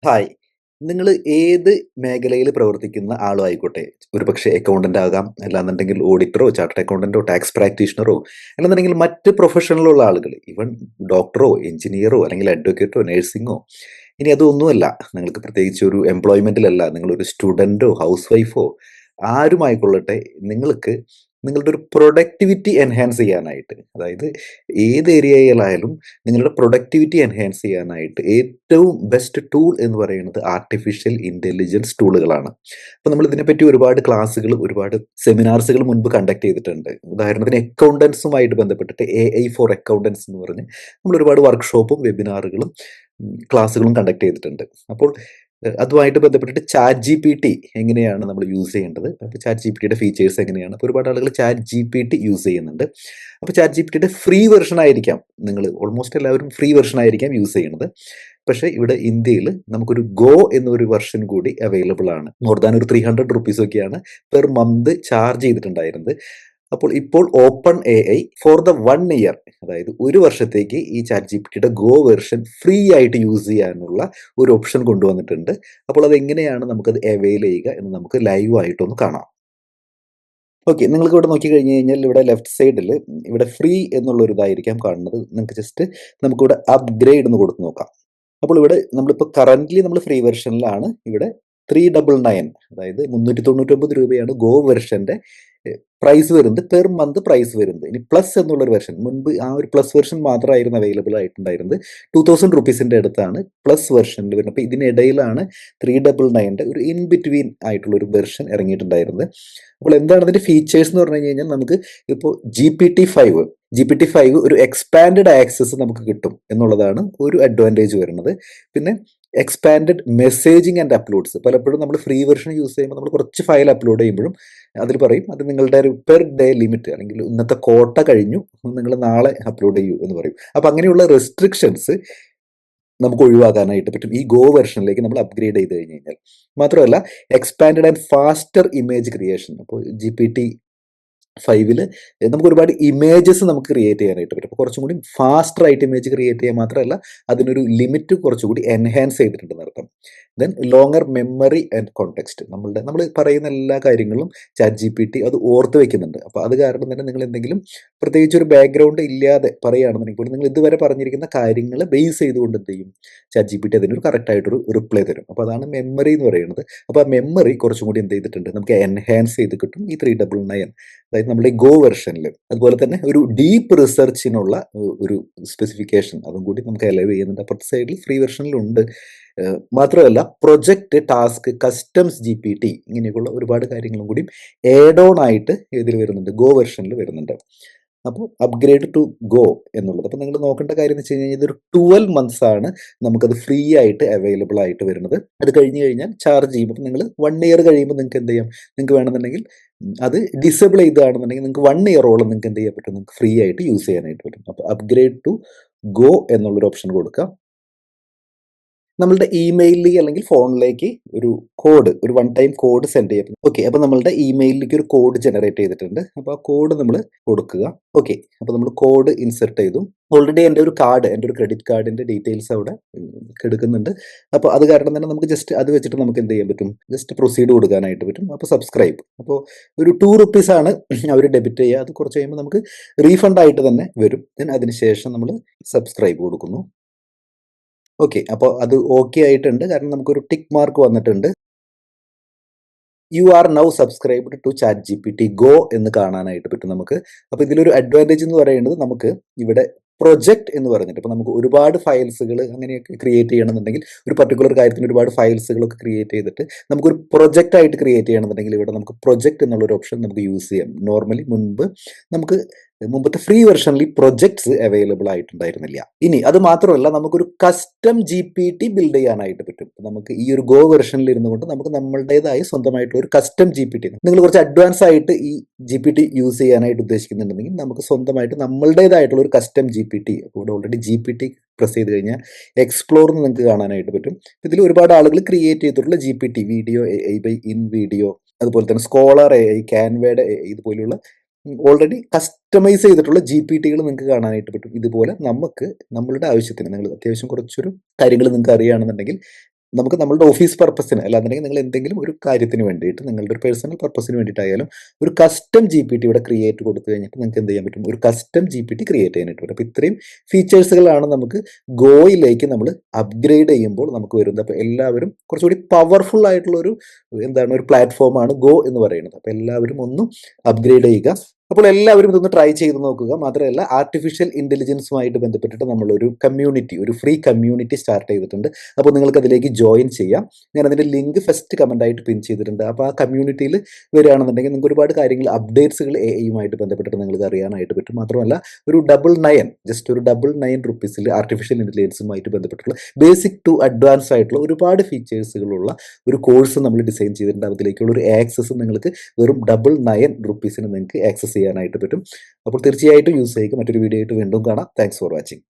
Hi. നിങ്ങള് ഏത് മേഖലയില് പ്രവർത്തിക്കുന്ന ആളും ആയിക്കോട്ടെ, ഒരുപക്ഷെ അക്കൗണ്ടന്റ് ആകാം, അല്ലാന്നുണ്ടെങ്കിൽ ഓഡിറ്ററോ, ചാർട്ടേഡ് അക്കൗണ്ടന്റോ, ടാക്സ് പ്രാക്ടീഷണറോ, അല്ലെന്നുണ്ടെങ്കിൽ മറ്റ് പ്രൊഫഷനിലുള്ള ആളുകൾ, ഈവൻ ഡോക്ടറോ, എഞ്ചിനീയറോ, അല്ലെങ്കിൽ അഡ്വക്കേറ്റോ, നഴ്സിങ്ങോ, ഇനി അതൊന്നുമല്ല, നിങ്ങൾക്ക് പ്രത്യേകിച്ച് ഒരു എംപ്ലോയ്മെന്റിലല്ല, നിങ്ങളൊരു സ്റ്റുഡന്റോ, ഹൗസ് വൈഫോ ആരുമായിക്കൊള്ളട്ടെ, നിങ്ങൾക്ക് നിങ്ങളുടെ ഒരു പ്രൊഡക്ടിവിറ്റി എൻഹാൻസ് ചെയ്യാനായിട്ട്, അതായത് ഏത് ഏരിയയിലായാലും നിങ്ങളുടെ പ്രൊഡക്ടിവിറ്റി എൻഹാൻസ് ചെയ്യാനായിട്ട് ഏറ്റവും ബെസ്റ്റ് ടൂൾ എന്ന് പറയുന്നത് ആർട്ടിഫിഷ്യൽ ഇന്റലിജൻസ് ടൂളുകളാണ്. അപ്പോൾ നമ്മൾ ഇതിനെപ്പറ്റി ഒരുപാട് ക്ലാസ്സുകൾ, ഒരുപാട് സെമിനാർസുകൾ മുൻപ് കണ്ടക്ട് ചെയ്തിട്ടുണ്ട്. ഉദാഹരണത്തിന് അക്കൗണ്ടൻസുമായിട്ട് ബന്ധപ്പെട്ടിട്ട് AI ഫോർ അക്കൗണ്ടൻസ് എന്ന് പറഞ്ഞ് നമ്മൾ ഒരുപാട് വർക്ക്ഷോപ്പും വെബിനാറുകളും ക്ലാസ്സുകളും കണ്ടക്ട് ചെയ്തിട്ടുണ്ട്. അപ്പോൾ അതുമായിട്ട് ബന്ധപ്പെട്ടിട്ട് ചാറ്റ് ജി പി ടി എങ്ങനെയാണ് നമ്മൾ യൂസ് ചെയ്യേണ്ടത്, അപ്പോൾ ചാറ്റ് ജി പി ടിയുടെ ഫീച്ചേഴ്സ് എങ്ങനെയാണ്, അപ്പോൾ ഒരുപാട് ആളുകൾ chat G P T use ചെയ്യുന്നുണ്ട്. അപ്പോൾ ചാറ്റ് ജി പി ടിയുടെ ഫ്രീ വെർഷൻ ആയിരിക്കാം, നിങ്ങൾ ഓൾമോസ്റ്റ് എല്ലാവരും ഫ്രീ വെർഷൻ ആയിരിക്കാം യൂസ് ചെയ്യുന്നത്. പക്ഷേ ഇവിടെ ഇന്ത്യയിൽ നമുക്കൊരു ഗോ എന്നൊരു വെർഷൻ കൂടി അവൈലബിൾ ആണ്. മോർ ദാൻ ഒരു 300 ഒക്കെയാണ് പെർ മന്ത് ചാർജ് ചെയ്തിട്ടുണ്ടായിരുന്നത്. അപ്പോൾ ഇപ്പോൾ open AI for the 1 year, അതായത് ഒരു വർഷത്തേക്ക് ഈ ചാറ്റ് ജി പി ടിയുടെ ഗോ വെർഷൻ ഫ്രീ ആയിട്ട് യൂസ് ചെയ്യാനുള്ള ഒരു ഓപ്ഷൻ കൊണ്ടുവന്നിട്ടുണ്ട്. അപ്പോൾ അതെങ്ങനെയാണ് നമുക്കത് അവൈൽ ചെയ്യുക എന്ന് നമുക്ക് ലൈവ് ആയിട്ടൊന്ന് കാണാം. ഓക്കെ, നിങ്ങൾക്ക് ഇവിടെ നോക്കി കഴിഞ്ഞ് കഴിഞ്ഞാൽ ഇവിടെ ലെഫ്റ്റ് സൈഡിൽ ഇവിടെ ഫ്രീ എന്നുള്ള ഒരു ഇതായിരിക്കാം കാണുന്നത്. നിങ്ങൾക്ക് ജസ്റ്റ് നമുക്കിവിടെ അപ്ഗ്രേഡ് എന്ന് കൊടുത്ത് നോക്കാം. അപ്പോൾ ഇവിടെ നമ്മളിപ്പോൾ കറന്റ്ലി നമ്മൾ ഫ്രീ വെർഷനിലാണ്. ഇവിടെ 399, അതായത് 399 രൂപയാണ് ഗോ വെർഷന്റെ പ്രൈസ് വരുന്നത്, പെർ മന്ത് പ്രൈസ് വരുന്നത്. ഇനി പ്ലസ് എന്നുള്ളൊരു വെർഷൻ, മുൻപ് ആ ഒരു പ്ലസ് വെർഷൻ മാത്രമായിരുന്നു അവൈലബിൾ ആയിട്ടുണ്ടായിരുന്നത്. 2000 അടുത്താണ് പ്ലസ് വെർഷനിൽ വരുന്നത്. അപ്പോൾ ഇതിനിടയിലാണ് 399 ഒരു ഇൻ ബിറ്റ്വീൻ ആയിട്ടുള്ള ഒരു വെർഷൻ ഇറങ്ങിയിട്ടുണ്ടായിരുന്നത്. അപ്പോൾ എന്താണ് അതിന്റെ ഫീച്ചേഴ്സ് എന്ന് പറഞ്ഞു കഴിഞ്ഞാൽ, നമുക്ക് ഇപ്പോൾ GPT-5 ഒരു എക്സ്പാൻഡഡ് ആക്സസ് നമുക്ക് കിട്ടും എന്നുള്ളതാണ് ഒരു അഡ്വാൻറ്റേജ് വരുന്നത്. പിന്നെ എക്സ്പാൻഡഡ് മെസ്സേജിങ് ആൻഡ് അപ്ലോഡ്സ്, പലപ്പോഴും നമ്മൾ ഫ്രീ വെർഷൻ യൂസ് ചെയ്യുമ്പോൾ നമ്മൾ കുറച്ച് ഫയൽ അപ്ലോഡ് ചെയ്യുമ്പോഴും അതിൽ പറയും അത് നിങ്ങളുടെ ഒരു പെർ ഡേ ലിമിറ്റ്, അല്ലെങ്കിൽ ഇന്നത്തെ കോട്ട കഴിഞ്ഞു, നിങ്ങൾ നാളെ അപ്ലോഡ് ചെയ്യൂ എന്ന് പറയും. അപ്പം അങ്ങനെയുള്ള റെസ്ട്രിക്ഷൻസ് നമുക്ക് ഒഴിവാക്കാനായിട്ട് പറ്റും ഈ ഗോ വെർഷനിലേക്ക് നമ്മൾ അപ്ഗ്രേഡ് ചെയ്ത് കഴിഞ്ഞ് കഴിഞ്ഞാൽ. മാത്രമല്ല, expanded and faster image creation, അപ്പോൾ GPT-5 നമുക്ക് ഒരുപാട് ഇമേജസ് നമുക്ക് ക്രിയേറ്റ് ചെയ്യാനായിട്ട് പറ്റും. അപ്പോൾ കുറച്ചും കൂടി ഫാസ്റ്റർ ആയിട്ട് ഇമേജ് ക്രിയേറ്റ് ചെയ്യാൻ മാത്രമല്ല, അതിനൊരു ലിമിറ്റ് കുറച്ചുകൂടി എൻഹാൻസ് ചെയ്തിട്ടുണ്ടെന്ന് അർത്ഥം. Then longer memory and context, നമ്മൾ പറയുന്ന എല്ലാ കാര്യങ്ങളും ചാറ്റ് ജി പി ടി അത് ഓർത്ത് വെക്കുന്നുണ്ട്. അപ്പോൾ അത് കാരണം തന്നെ നിങ്ങൾ എന്തെങ്കിലും പ്രത്യേകിച്ച് ഒരു ബാക്ക്ഗ്രൗണ്ട് ഇല്ലാതെ പറയുകയാണെന്നുണ്ടെങ്കിൽ പോലും നിങ്ങൾ ഇതുവരെ പറഞ്ഞിരിക്കുന്ന കാര്യങ്ങൾ ബേസ് ചെയ്തുകൊണ്ട് എന്ത് ചെയ്യും, ചാറ്റ് ജി പി ടി അതിനൊരു കറക്റ്റ് ആയിട്ടൊരു റിപ്ലൈ തരും. അപ്പോൾ അതാണ് മെമ്മറി എന്ന് പറയുന്നത്. അപ്പോൾ ആ മെമ്മറി കുറച്ചും കൂടി എന്ത് ചെയ്തിട്ടുണ്ട്, നമുക്ക് എൻഹാൻസ് ചെയ്ത് കിട്ടും ഈ 399, അതായത് നമ്മുടെ ഗോ വെർഷനിൽ. അതുപോലെ തന്നെ ഒരു ഡീപ്പ് റിസർച്ചിനുള്ള ഒരു സ്പെസിഫിക്കേഷൻ അതും കൂടി നമുക്ക് അലവ് ചെയ്യുന്നുണ്ട്. അപ്പുറത്തെ സൈഡിൽ ഫ്രീ വെർഷനിലുണ്ട്. മാത്രമല്ല, project, task, customs G P T, ഇങ്ങനെയൊക്കെയുള്ള ഒരുപാട് കാര്യങ്ങളും കൂടി ഏഡ് ഓൺ ആയിട്ട് ഇതിൽ വരുന്നുണ്ട്, ഗോ വെർഷനിൽ വരുന്നുണ്ട്. അപ്പോൾ അപ്ഗ്രേഡ് ടു ഗോ എന്നുള്ളത്, അപ്പോൾ നിങ്ങൾ നോക്കേണ്ട കാര്യം എന്ന് വെച്ച് കഴിഞ്ഞാൽ ഇതൊരു 12 മന്ത്സ് ആണ് നമുക്കത് ഫ്രീ ആയിട്ട് അവൈലബിൾ ആയിട്ട് വരുന്നത്. അത് കഴിഞ്ഞ് കഴിഞ്ഞാൽ ചാർജ് ചെയ്യും. അപ്പോൾ നിങ്ങൾ 1 ഇയർ കഴിയുമ്പോൾ നിങ്ങൾക്ക് എന്ത് ചെയ്യാം, നിങ്ങൾക്ക് വേണമെന്നുണ്ടെങ്കിൽ അത് ഡിസേബിൾ ചെയ്തതാണെന്നുണ്ടെങ്കിൽ നിങ്ങൾക്ക് 1 ഇയറോളം നിങ്ങൾക്ക് എന്ത് ചെയ്യാൻ പറ്റും, നിങ്ങൾക്ക് ഫ്രീ ആയിട്ട് യൂസ് ചെയ്യാനായിട്ട് പറ്റും. അപ്പോൾ അപ്ഗ്രേഡ് ടു ഗോ എന്നുള്ളൊരു ഓപ്ഷൻ കൊടുക്കുക. നമ്മളുടെ ഇമെയിലിലേക്ക് അല്ലെങ്കിൽ ഫോണിലേക്ക് ഒരു വൺ ടൈം കോഡ് സെൻഡ് ചെയ്യപ്പെടും. ഓക്കെ, അപ്പോൾ നമ്മളുടെ ഇമെയിലിലേക്ക് ഒരു കോഡ് ജനറേറ്റ് ചെയ്തിട്ടുണ്ട്. അപ്പോൾ ആ കോഡ് നമ്മൾ കൊടുക്കുക. ഓക്കെ, അപ്പോൾ നമ്മൾ കോഡ് ഇൻസെർട്ട് ചെയ്തു. ഓൾറെഡി എൻ്റെ ഒരു ക്രെഡിറ്റ് കാർഡിൻ്റെ ഡീറ്റെയിൽസ് അവിടെ എടുക്കുന്നുണ്ട്. അപ്പോൾ അത് കാരണം തന്നെ നമുക്ക് ജസ്റ്റ് അത് വെച്ചിട്ട് നമുക്ക് എന്ത് ചെയ്യാൻ പറ്റും, ജസ്റ്റ് പ്രൊസീഡ് കൊടുക്കാനായിട്ട് പറ്റും. അപ്പോൾ സബ്സ്ക്രൈബ്, അപ്പോൾ ഒരു ₹2 ആണ് അവർ ഡെബിറ്റ് ചെയ്യുക. അത് കുറച്ച് കഴിയുമ്പോൾ നമുക്ക് റീഫണ്ട് ആയിട്ട് തന്നെ വരും. ദെൻ അതിനുശേഷം നമ്മൾ സബ്സ്ക്രൈബ് കൊടുക്കുന്നു. ഓക്കെ, അപ്പോൾ അത് ഓക്കെ ആയിട്ടുണ്ട്. കാരണം നമുക്കൊരു ടിക്ക് മാർക്ക് വന്നിട്ടുണ്ട്. You are now subscribed to chat G P T go എന്ന് കാണാനായിട്ട് പറ്റും നമുക്ക്. അപ്പോൾ ഇതിലൊരു അഡ്വാൻറ്റേജ് എന്ന് പറയുന്നത്, നമുക്ക് ഇവിടെ പ്രൊജക്റ്റ് എന്ന് പറഞ്ഞിട്ട്, ഇപ്പോൾ നമുക്ക് ഒരുപാട് ഫയൽസുകൾ അങ്ങനെയൊക്കെ ക്രിയേറ്റ് ചെയ്യണമെന്നുണ്ടെങ്കിൽ, ഒരു പർട്ടിക്കുലർ കാര്യത്തിന് ഒരുപാട് ഫയൽസുകളൊക്കെ ക്രിയേറ്റ് ചെയ്തിട്ട് നമുക്കൊരു പ്രൊജക്റ്റ് ആയിട്ട് ക്രിയേറ്റ് ചെയ്യണമെന്നുണ്ടെങ്കിൽ, ഇവിടെ നമുക്ക് പ്രൊജക്റ്റ് എന്നുള്ളൊരു ഓപ്ഷൻ നമുക്ക് യൂസ് ചെയ്യാം. നോർമലി മുമ്പത്തെ ഫ്രീ വെർഷനിൽ പ്രൊജക്ട്സ് അവൈലബിൾ ആയിട്ടുണ്ടായിരുന്നില്ല. ഇനി അത് മാത്രമല്ല, നമുക്കൊരു custom G P T build ചെയ്യാനായിട്ട് പറ്റും. നമുക്ക് ഈ ഒരു ഗോ വെർഷനിൽ ഇരുന്നുകൊണ്ട് നമുക്ക് നമ്മളുടേതായ സ്വന്തമായിട്ടുള്ള ഒരു കസ്റ്റം ജി പി ടി, നിങ്ങൾ കുറച്ച് അഡ്വാൻസ് ആയിട്ട് ഈ ജി പി ടി യൂസ് ചെയ്യാനായിട്ട് ഉദ്ദേശിക്കുന്നുണ്ടെങ്കിൽ, നമുക്ക് സ്വന്തമായിട്ട് നമ്മളുടേതായിട്ടുള്ള ഒരു കസ്റ്റം ജി പി ടി, ഇവിടെ already G P T press ചെയ്ത് കഴിഞ്ഞാൽ എക്സ്പ്ലോർ എന്ന് നിങ്ങൾക്ക് കാണാനായിട്ട് പറ്റും. ഇതിൽ ഒരുപാട് ആളുകൾ ക്രിയേറ്റ് ചെയ്തിട്ടുള്ള G P T, video AI by in video, അതുപോലെ തന്നെ സ്കോളർ AI, ക്യാൻവയുടെ AI, ഇതുപോലുള്ള ഓൾറെഡി കസ്റ്റമൈസ് ചെയ്തിട്ടുള്ള ജി പി ടികൾ നിങ്ങൾക്ക് കാണാനായിട്ട് പറ്റും. ഇതുപോലെ നമുക്ക് നമ്മളുടെ ആവശ്യത്തിന്, നിങ്ങൾ അത്യാവശ്യം കുറച്ചൊരു കാര്യങ്ങൾ നിങ്ങൾക്ക് അറിയുകയാണെന്നുണ്ടെങ്കിൽ നമുക്ക് നമ്മളുടെ ഓഫീസ് പർപ്പസിന് അല്ലാന്നുണ്ടെങ്കിൽ നിങ്ങൾ എന്തെങ്കിലും ഒരു കാര്യത്തിന് വേണ്ടിയിട്ട് നിങ്ങളുടെ ഒരു പേഴ്സണൽ പർപ്പസിന് വേണ്ടിയിട്ടായാലും ഒരു കസ്റ്റം ജി പി ടി ഇവിടെ ക്രിയേറ്റ് കൊടുത്തു കഴിഞ്ഞിട്ട് നിങ്ങൾക്ക് എന്ത് ചെയ്യാൻ പറ്റും, ഒരു custom G P T create ചെയ്യാനായിട്ട് പറ്റും. അപ്പോൾ ഇത്രയും ഫീച്ചേഴ്സുകളാണ് നമുക്ക് ഗോയിലേക്ക് നമ്മൾ അപ്ഗ്രേഡ് ചെയ്യുമ്പോൾ നമുക്ക് വരുന്നത്. അപ്പോൾ എല്ലാവരും കുറച്ചുകൂടി പവർഫുൾ ആയിട്ടുള്ള ഒരു പ്ലാറ്റ്ഫോമാണ് ഗോ എന്ന് പറയുന്നത്. അപ്പോൾ എല്ലാവരും ഒന്ന് അപ്ഗ്രേഡ് ചെയ്യുക. അപ്പോൾ എല്ലാവരും ഇതൊന്ന് ട്രൈ ചെയ്ത് നോക്കുക. മാത്രമല്ല ആർട്ടിഫിഷ്യൽ ഇൻ്റലിജൻസുമായിട്ട് ബന്ധപ്പെട്ടിട്ട് നമ്മളൊരു കമ്മ്യൂണിറ്റി, ഒരു ഫ്രീ കമ്മ്യൂണിറ്റി സ്റ്റാർട്ട് ചെയ്തിട്ടുണ്ട്. അപ്പോൾ നിങ്ങൾക്ക് അതിലേക്ക് ജോയിൻ ചെയ്യാം. ഞാൻ അതിൻ്റെ ലിങ്ക് ഫസ്റ്റ് കമൻ്റായിട്ട് പിൻ ചെയ്തിട്ടുണ്ട്. അപ്പോൾ ആ കമ്മ്യൂണിറ്റിയിൽ വരികയാണെന്നുണ്ടെങ്കിൽ നിങ്ങൾക്ക് ഒരുപാട് കാര്യങ്ങൾ, അപ്ഡേറ്റ്സുകൾ എയുമായിട്ട് ബന്ധപ്പെട്ടിട്ട് നിങ്ങൾക്ക് അറിയാനായിട്ട് പറ്റും. മാത്രമല്ല ഒരു 99, ജസ്റ്റ് ഒരു 99 റുപ്പീസിൽ ആർട്ടിഫിഷ്യൽ ഇൻ്റലിജൻസുമായിട്ട് ബന്ധപ്പെട്ടിട്ടുള്ള ബേസിക് ടു അഡ്വാൻസ് ആയിട്ടുള്ള ഒരുപാട് ഫീച്ചേഴ്സുകളുള്ള ഒരു കോഴ്സ് നമ്മൾ ഡിസൈൻ ചെയ്തിട്ടുണ്ട്. അതിലേക്കുള്ള ഒരു ആക്സസ് നിങ്ങൾക്ക് വെറും 99 റുപ്പീസിന് നിങ്ങൾക്ക് ആക്സസ് ചെയ്യാനായിട്ട് പറ്റും. അപ്പോൾ തീർച്ചയായിട്ടും യൂസ് ചെയ്യുക. മറ്റൊരു വീഡിയോ ആയിട്ട് വീണ്ടും കാണാം. Thanks for watching.